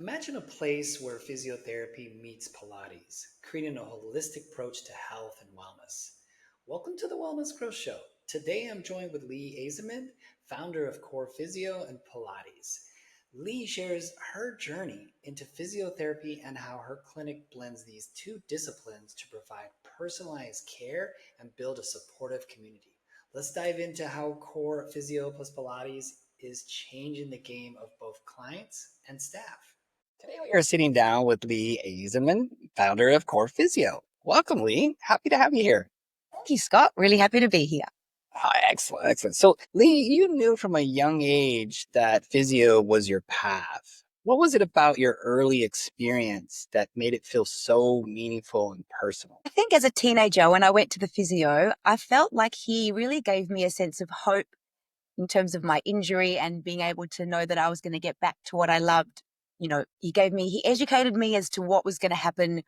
Imagine a place where physiotherapy meets Pilates, creating a holistic approach to health and wellness. Welcome to the Wellness Growth Show. Today I'm joined with Lee Ajzenman, founder of Core Physio and Pilates. Lee shares her journey into physiotherapy and how her clinic blends these two disciplines to provide personalized care and build a supportive community. Let's dive into how Core Physio plus Pilates is changing the game of both clients and staff. Today we are sitting down with Lee Ajzenman, founder of Core Physio. Welcome, Lee. Happy to have you here. Thank you, Scott. Really happy to be here. Excellent, excellent. So, Lee, you knew from a young age that physio was your path. What was it about your early experience that made it feel so meaningful and personal? I think as a teenager, when I went to the physio, I felt like he really gave me a sense of hope in terms of my injury and being able to know that I was going to get back to what I loved. He educated me as to what was going to happen.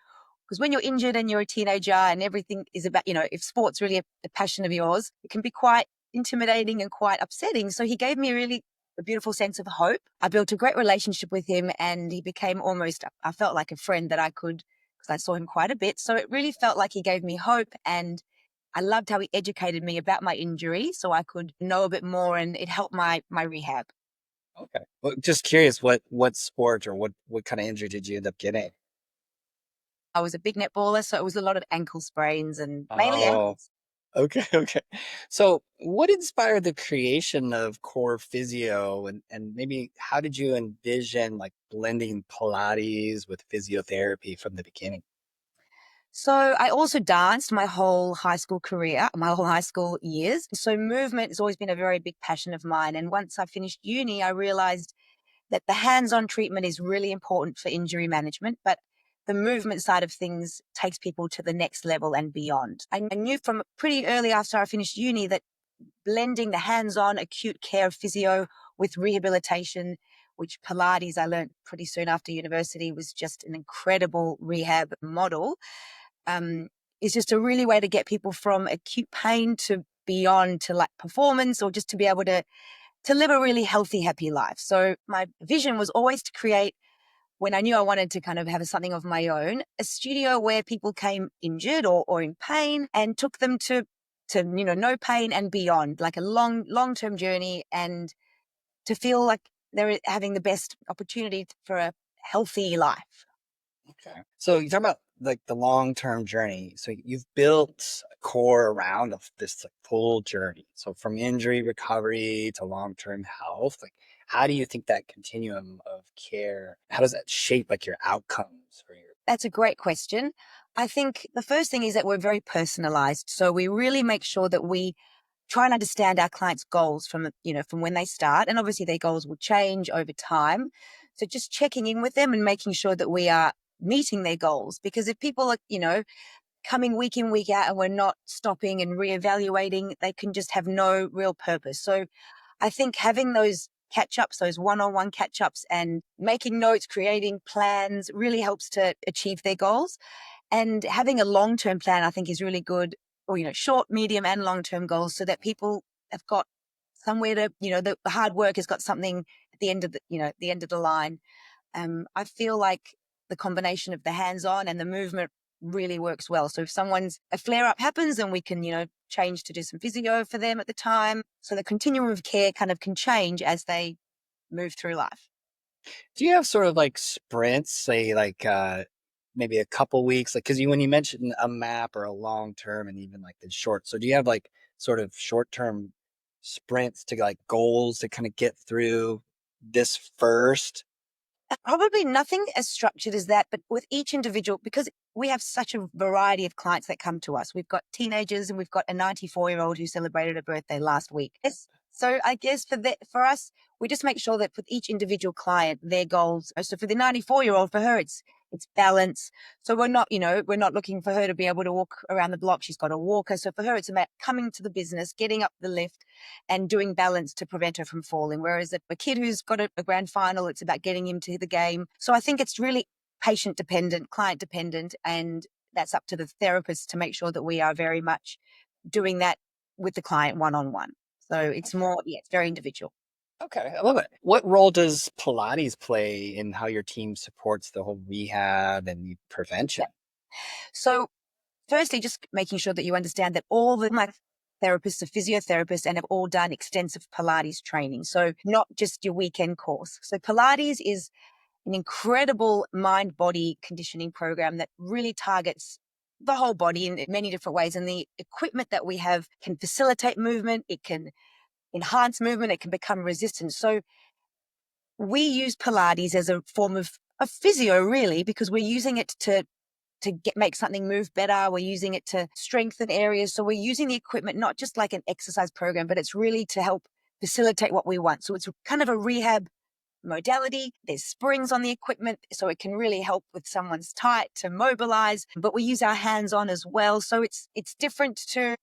Because when you're injured and you're a teenager and everything is about, if sport's really a passion of yours, it can be quite intimidating and quite upsetting. So he gave me really a beautiful sense of hope. I built a great relationship with him and he became I felt like a friend that I could, because I saw him quite a bit. So it really felt like he gave me hope, and I loved how he educated me about my injury so I could know a bit more, and it helped my rehab. Okay. Well, just curious, what sport or what kind of injury did you end up getting? I was a big netballer, so it was a lot of ankle sprains and mainly Oh, ankles. okay, okay. So, what inspired the creation of Core Physio, and maybe how did you envision like blending Pilates with physiotherapy from the beginning? So I also danced my whole high school career, my whole high school years. So movement has always been a very big passion of mine. And once I finished uni, I realized that the hands-on treatment is really important for injury management, but the movement side of things takes people to the next level and beyond. I knew from pretty early after I finished uni that blending the hands-on acute care of physio with rehabilitation, which Pilates I learned pretty soon after university was just an incredible rehab model, um, is just a really way to get people from acute pain to beyond to like performance, or just to be able to live a really healthy, happy life. So my vision was always to create, when I knew I wanted to kind of have something of my own, a studio where people came injured or in pain and took them to no pain and beyond, like a long-term journey, and to feel like they're having the best opportunity for a healthy life. Okay. So you talk about like the long-term journey. So you've built a core around of this like, full journey. So from injury recovery to long-term health, like how do you think that continuum of care, how does that shape like your outcomes for your That's a great question. I think the first thing is that we're very personalized. So we really make sure that we try and understand our clients' goals from when they start. And obviously their goals will change over time. So just checking in with them and making sure that we are meeting their goals. Because if people are, coming week in, week out, and we're not stopping and reevaluating, they can just have no real purpose. So I think having those catch ups, those one-on-one catch ups, and making notes, creating plans really helps to achieve their goals. And having a long-term plan, I think, is really good, or, short, medium, and long-term goals, so that people have got somewhere to, the hard work has got something at the end of the end of the line. I feel like the combination of the hands-on and the movement really works well. So if a flare-up happens, then we can, change to do some physio for them at the time. So the continuum of care kind of can change as they move through life. do you have sort of like sprints, say like maybe a couple weeks, like because when you mentioned a map or a long term and even like the short, so do you have like sort of short term sprints to like goals to kind of get through this first? Probably nothing as structured as that, but with each individual, because we have such a variety of clients that come to us. We've got teenagers and we've got a 94-year-old who celebrated a birthday last week. So I guess for us, we just make sure that for each individual client, their goals. So for the 94-year-old, for her, it's balance. So we're not looking for her to be able to walk around the block. She's got a walker. So for her, it's about coming to the business, getting up the lift, and doing balance to prevent her from falling. Whereas a kid who's got a grand final, it's about getting him to the game. So I think it's really patient dependent, client dependent, and that's up to the therapist to make sure that we are very much doing that with the client one on one. So it's more, yeah, it's very individual. Okay, I love it. What role does Pilates play in how your team supports the whole rehab and Yeah. prevention? So firstly, just making sure that you understand that all the my therapists are physiotherapists and have all done extensive Pilates training. So not just your weekend course. So Pilates is an incredible mind body conditioning program that really targets the whole body in many different ways. And the equipment that we have can facilitate movement, it can enhance movement, it can become resistant. So we use Pilates as a form of physio, really, because we're using it to make something move better. We're using it to strengthen areas. So we're using the equipment not just like an exercise program, but it's really to help facilitate what we want. So it's kind of a rehab modality. There's springs on the equipment, so it can really help with someone's tight to mobilize, but we use our hands on as well. So it's different to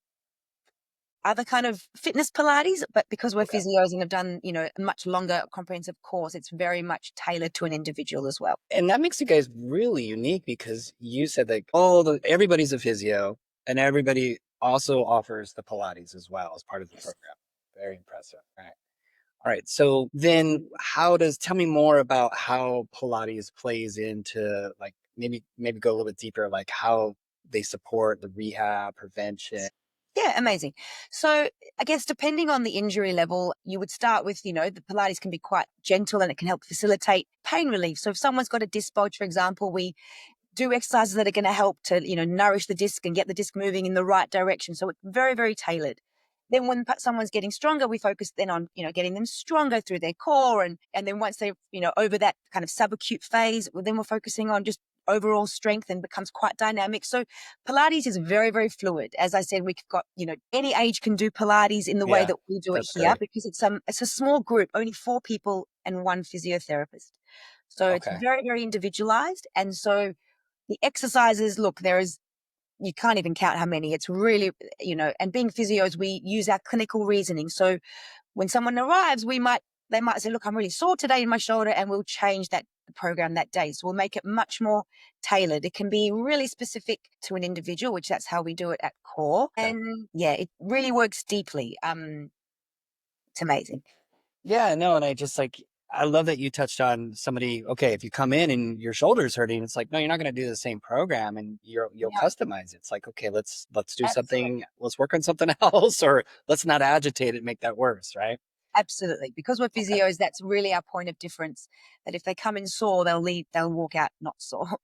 other kind of fitness Pilates, but because we're Okay. physios and have done, a much longer comprehensive course, it's very much tailored to an individual as well. And that makes you guys really unique because you said that all the everybody's a physio and everybody also offers the Pilates as well as part of the Yes. program. Very impressive. Right. All right. So then tell me more about how Pilates plays into like maybe go a little bit deeper, like how they support the rehab, prevention. Yeah, amazing. So I guess depending on the injury level, you would start with, the Pilates can be quite gentle and it can help facilitate pain relief. So if someone's got a disc bulge, for example, we do exercises that are going to help to, nourish the disc and get the disc moving in the right direction. So it's very, very tailored. Then when someone's getting stronger, we focus then on, getting them stronger through their core. And then once they're, over that kind of subacute phase, well, then we're focusing on just overall strength and becomes quite dynamic. So Pilates is very, very fluid. As I said, we've got, any age can do Pilates in the way Yeah, that we do it that's here great. because it's a small group, only 4 people and one physiotherapist. So it's Okay. very, very individualized. And so the exercises, look, you can't even count how many. It's really, and being physios, we use our clinical reasoning. So when someone arrives, they might say, look, I'm really sore today in my shoulder, and we'll change that program that day. So we'll make it much more tailored. It can be really specific to an individual, which that's how we do it at Core. Okay. And yeah, it really works deeply. It's amazing. Yeah, no, and I love that you touched on somebody, okay, if you come in and your shoulder's hurting, it's like, no, you're not going to do the same program and you'll Yeah, customize it. It's like, okay, let's do absolutely. something, let's work on something else, or let's not agitate it and make that worse, right? Absolutely. Because we're Okay. physios, that's really our point of difference. That if they come in sore, they'll walk out not sore.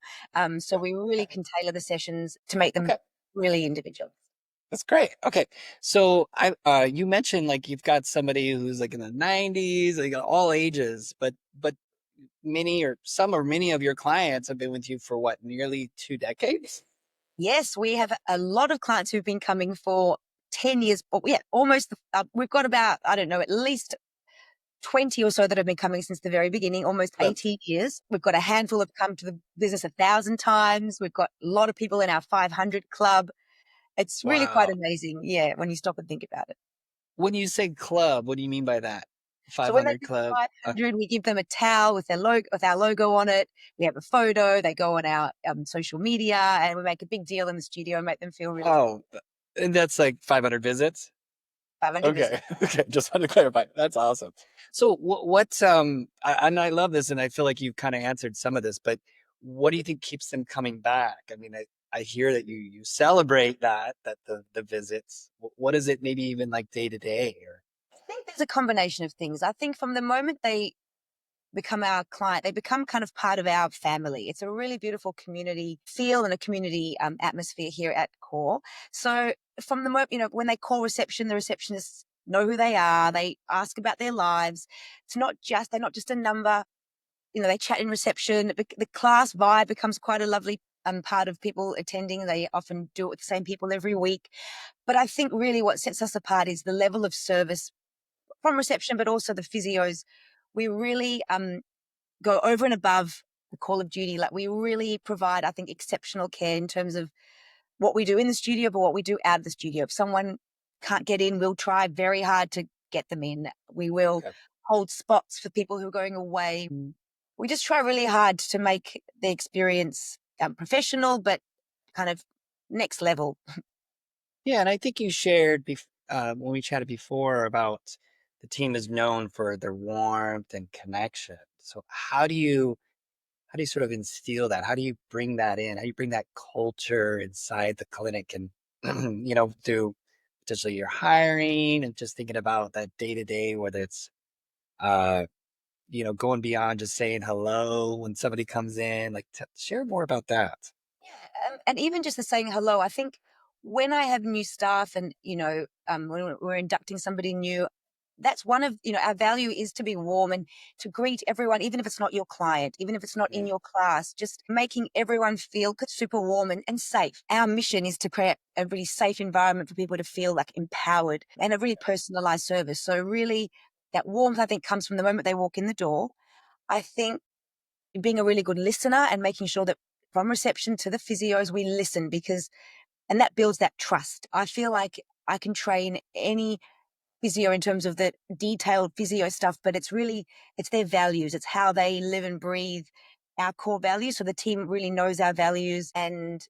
So Yeah. we really Okay. can tailor the sessions to make them Okay. really individual. That's great. Okay. So you mentioned like you've got somebody who's like in the 90s, like all ages, but many or some or many of your clients have been with you for what, nearly 2 decades? Yes, we have a lot of clients who've been coming for 10 years, but yeah, almost, we've got about, I don't know, at least 20 or so that have been coming since the very beginning, almost But 18 years. We've got a handful have come to the business 1,000 times. We've got a lot of people in our 500 club. It's really quite wow. amazing. Yeah. When you stop and think about it. When you say club, what do you mean by that? So when they 500 do club. 500, we give them a towel with our logo on it. We have a photo. They go on our social media, and we make a big deal in the studio and make them feel really Oh, and that's like 500 visits? 500 Okay. visits. Okay. Just wanted to clarify. That's awesome. So and I love this and I feel like you've kind of answered some of this, but what do you think keeps them coming back? I mean, I hear that you celebrate that the visits. What is it maybe even like day to day or I think there's a combination of things. I think from the moment they become our client, they become kind of part of our family. It's a really beautiful community feel and a community atmosphere here at Core. So from the moment, when they call reception, the receptionists know who they are. They ask about their lives. They're not just a number. They chat in reception. The class vibe becomes quite a lovely part of people attending. They often do it with the same people every week. But I think really what sets us apart is the level of service from reception, but also the physios. We really go over and above the call of duty. Like we really provide, I think, exceptional care in terms of what we do in the studio, but what we do out of the studio. If someone can't get in, we'll try very hard to get them in. We will okay. hold spots for people who are going away. We just try really hard to make the experience professional, but kind of next level. Yeah, and I think you shared when we chatted before about the team is known for their warmth and connection. So how do you sort of instill that? How do you bring that in? How do you bring that culture inside the clinic and, through potentially your hiring and just thinking about that day to day, whether it's, uh, going beyond just saying hello when somebody comes in, like share more about that. Yeah, and even just the saying hello, I think when I have new staff and, when we're inducting somebody new, that's one of, our value is to be warm and to greet everyone, even if it's not your client, even if it's not in Mhm. your class, just making everyone feel super warm and safe. Our mission is to create a really safe environment for people to feel like empowered and a really personalized service. So really that warmth, I think, comes from the moment they walk in the door. I think being a really good listener and making sure that from reception to the physios, we listen and that builds that trust. I feel like I can train any physio in terms of the detailed physio stuff, but it's their values. It's how they live and breathe our core values. So the team really knows our values and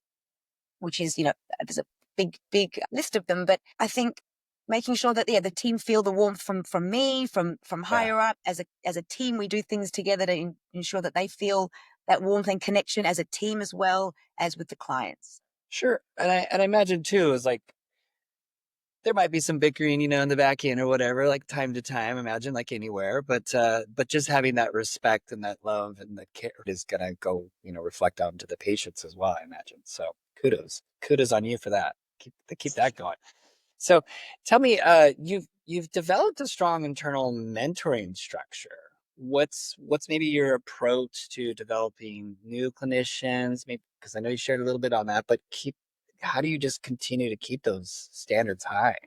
which is, there's a big list of them. But I think making sure that the team feel the warmth from me, from Yeah. higher up. As a team, we do things together to ensure that they feel that warmth and connection as a team as well as with the clients. Sure. And I imagine too, is like there might be some bickering, in the back end or whatever, like time to time, imagine like anywhere. But just having that respect and that love and the care is gonna go, reflect out into the patients as well, I imagine. So kudos. Kudos on you for that. Keep that going. So tell me, you've developed a strong internal mentoring structure. What's maybe your approach to developing new clinicians? Maybe because I know you shared a little bit on that, but how do you just continue to keep those standards high?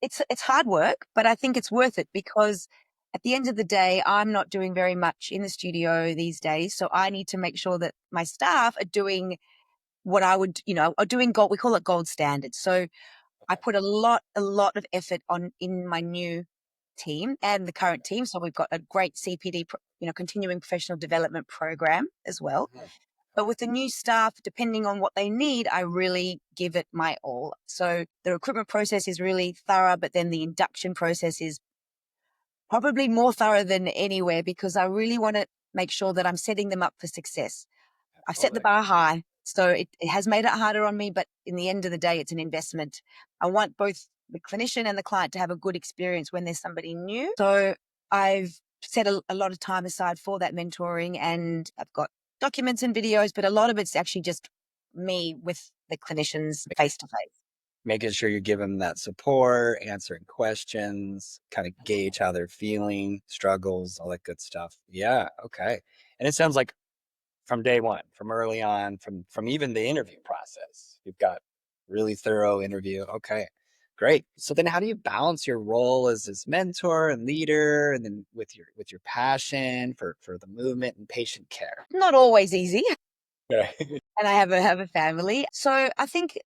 It's hard work, but I think it's worth it because at the end of the day, I'm not doing very much in the studio these days. So I need to make sure that my staff are doing what I would, are doing gold. We call it gold standard. So I Okay. put a lot of effort on in my new team and the current team. So we've got a great CPD, continuing professional development program as well. Mhm. But with the new staff, depending on what they need, I really give it my all. So the recruitment process is really thorough, but then the induction process is probably more thorough than anywhere because I really want to make sure that I'm setting them up for success. I've set the Totally. bar high, so it has made it harder on me, but in the end of the day, it's an investment. I want both the clinician and the client to have a good experience when there's somebody new. So I've set a lot of time aside for that mentoring and I've got documents and videos, but a lot of it's actually just me with the clinicians face to face. Making sure you give them that support, answering questions, kind of gauge how they're feeling, struggles, all that good stuff. Yeah. Okay. And it sounds like from day one, from early on, from even the interview process. You've got really thorough interview. Okay, great. So then, how do you balance your role as this mentor and leader, and then with your passion for the movement and patient care? Not always easy. Okay. And I have a family. So I think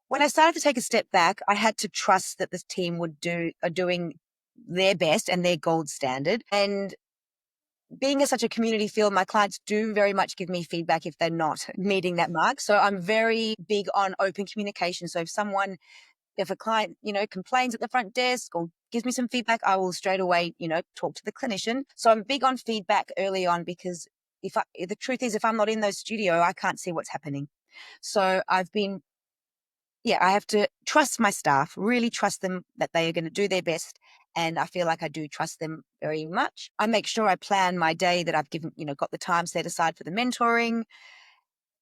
when I started to take a step back, I had to trust that this team are doing their best and their gold standard. And being in such a community field, my clients do very much give me feedback if they're not meeting that mark. So I'm very big on open communication. So if a client, complains at the front desk or gives me some feedback, I will straight away, talk to the clinician. So I'm big on feedback early on because the truth is, if I'm not in those studio, I can't see what's happening. So I have to trust my staff, really trust them that they are going to do their best. And I feel like I do trust them very much. I make sure I plan my day that I've given, got the time set aside for the mentoring.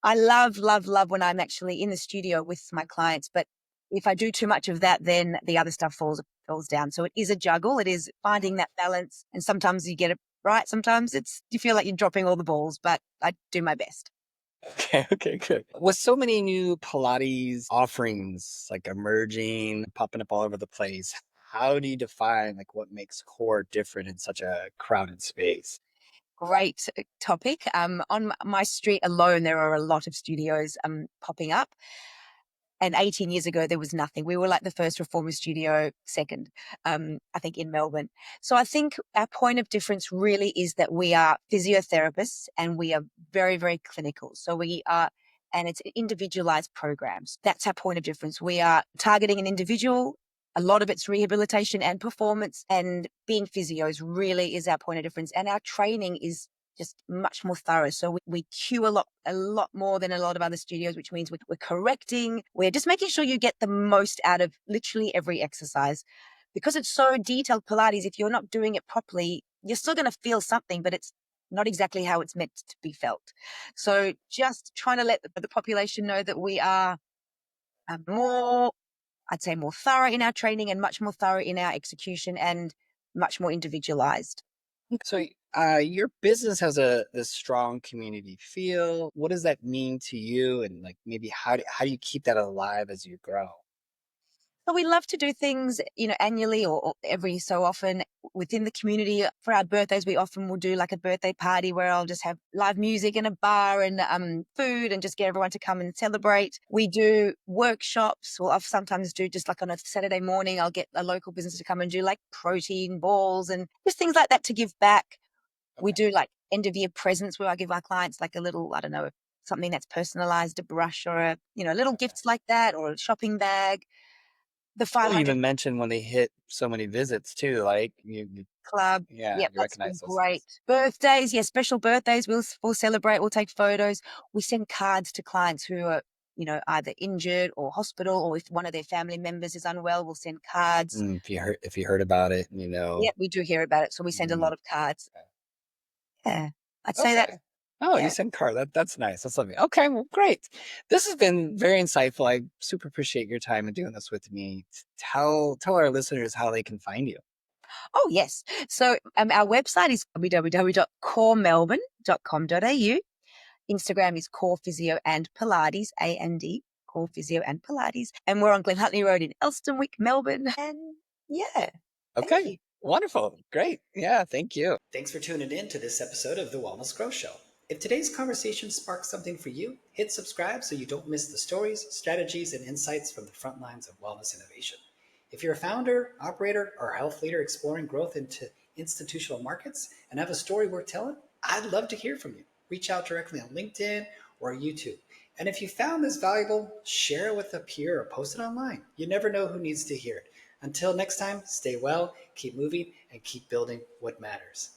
I love, love, love when I'm actually in the studio with my clients, but if I do too much of that, then the other stuff falls down. So it is a juggle. It is finding that balance. And sometimes you get it right. Sometimes you feel like you're dropping all the balls, but I do my best. Okay, okay, good. With so many new Pilates offerings like emerging, popping up all over the place, how do you define like what makes core different in such a crowded space? Great topic. On my street alone, there are a lot of studios popping up. And 18 years ago, there was nothing. We were like the first reformer studio, second, I think, in Melbourne. So I think our point of difference really is that we are physiotherapists and we are very, very clinical. And it's individualized programs. That's our point of difference. We are targeting an individual A lot of it's rehabilitation and performance, and being physios really is our point of difference. And our training is just much more thorough. So we cue a lot more than a lot of other studios, which means we're correcting. We're just making sure you get the most out of literally every exercise. Because it's so detailed Pilates, if you're not doing it properly, you're still going to feel something, but it's not exactly how it's meant to be felt. So just trying to let the population know that we are more, I'd say, more thorough in our training and much more thorough in our execution and much more individualized. So, your business has this strong community feel. What does that mean to you? And like maybe how do you keep that alive as you grow? So we love to do things, annually or every so often within the community. For our birthdays, we often will do like a birthday party where I'll just have live music and a bar and food and just get everyone to come and celebrate. We do workshops. Well, I'll sometimes do just like on a Saturday morning, I'll get a local business to come and do like protein balls and just things like that to give back. We Okay. do like end of year presents where I give our clients like a little, I don't know, something that's personalized, a brush or little Okay. gifts like that, or a shopping bag. The Well, you 500 even mentioned when they hit so many visits too, like Club. yeah, Yep, you that's been recognize those great. things. Birthdays, yeah, special birthdays, we'll celebrate, we'll take photos. We send cards to clients who are, either injured or hospital, or if one of their family members is unwell, we'll send cards. If you heard about it, Yeah, we do hear about it, so we send a mm, lot of cards. Yeah, I'd say okay. that's, Oh, you yeah. send card. That's nice. That's lovely. Okay, well, great. This has been very insightful. I super appreciate your time and doing this with me. Tell our listeners how they can find you. Oh, yes. So our website is www.coremelbourne.com.au. Instagram is Core Physio and Pilates, A&D, Core Physio and Pilates. And we're on Glen Huntly Road in Elstonwick, Melbourne. And yeah, thank Okay, you. wonderful, great. Yeah, thank you. Thanks for tuning in to this episode of The Wellness Growth Show. If today's conversation sparked something for you, hit subscribe so you don't miss the stories, strategies, and insights from the front lines of wellness innovation. If you're a founder, operator, or health leader exploring growth into institutional markets and have a story worth telling, I'd love to hear from you. Reach out directly on LinkedIn or YouTube. And if you found this valuable, share it with a peer or post it online. You never know who needs to hear it. Until next time, stay well, keep moving, and keep building what matters.